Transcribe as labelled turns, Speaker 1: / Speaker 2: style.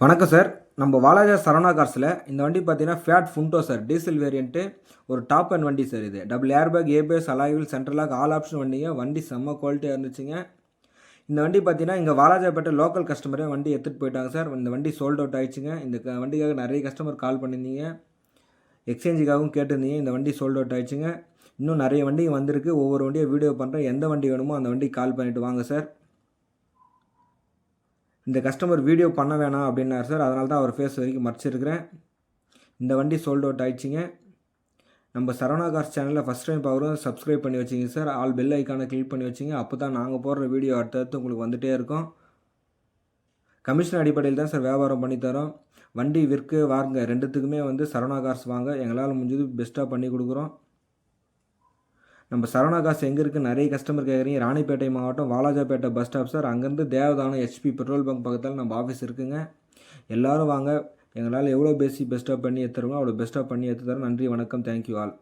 Speaker 1: வணக்கம் சார். நம்ம வாலாஜா சரவணா கார்ஸில் இந்த வண்டி பார்த்தீங்கன்னா Fiat Punto sir. Diesel variant ஒரு டாப் அண்ட் வண்டி சார் இது. Double air bag, ABS, alloy wheel, central lock, all option வண்டிங்க. வண்டி செம்ம குவாலிட்டியாக இருந்துச்சுங்க. இந்த வண்டி பார்த்தீங்கன்னா இங்கே வாலாஜாப்பேட்டை லோக்கல் கஸ்டமரே வண்டி எடுத்துகிட்டு போயிட்டாங்க சார். இந்த வண்டி சோல்ட் அவுட் ஆயிடுச்சுங்க. இந்த வண்டிக்காக நிறைய கஸ்டமர் கால் பண்ணியிருந்தீங்க, எக்ஸ்சேஞ்சுக்காகவும் கேட்டிருந்தீங்க. இந்த வண்டி சோல்ட் அவுட் ஆயிடுச்சுங்க. இன்னும் நிறைய வண்டி வந்திருக்கு. ஒவ்வொரு வண்டியை வீடியோ பண்ணுறேன். எந்த வண்டி வேணுமோ அந்த வண்டிக்கு கால் பண்ணிவிட்டு வாங்க சார். இந்த கஸ்டமர் வீடியோ பண்ண வேணாம் அப்படின்னார் சார். அதனால தான் அவர் ஃபேஸ் வரைக்கும் மறைச்சிருக்கிறேன். இந்த வண்டி சோல்ட் அவுட் ஆயிடுச்சுங்க. நம்ம சரவணா கார்ஸ் சேனலில் ஃபஸ்ட் டைம் பார்க்குறோம், சப்ஸ்கிரைப் பண்ணி வச்சிங்க சார். ஆல் பெல் ஐக்கானை கிளிக் பண்ணி வச்சிங்க. அப்போ தான் நாங்கள் போடுற வீடியோ அடுத்தடுத்து உங்களுக்கு வந்துகிட்டே இருக்கும். கமிஷன் அடிப்படையில் தான் சார் வியாபாரம் பண்ணித்தரோம். வண்டி விற்க வாங்க ரெண்டுத்துக்குமே சரவணா கார்ஸ் வாங்க. எங்களால் முடிஞ்சது பெஸ்ட்டாக பண்ணி கொடுக்குறோம். நம்ம சரவணா காசு எங்கே இருக்குது நிறைய கஸ்டமர் கேட்குறீங்க. ராணிப்பேட்டை மாவட்டம் வாலாஜாப்பேட்டை பஸ் ஸ்டாப் சார். அங்கேருந்து தேவதானம் ஹெச்பி பெட்ரோல் பங்க் பக்கத்தில் நம்ம ஆஃபீஸ் இருக்குங்க. எல்லோரும் வாங்க. எங்களால் எவ்வளோ பெஸ்ட்டாக பண்ணி எடுத்துறோமோ அவ்வளோ பெஸ்ட்டாக பண்ணி எடுத்து தரோம். நன்றி, வணக்கம், தேங்க்யூ ஆல்.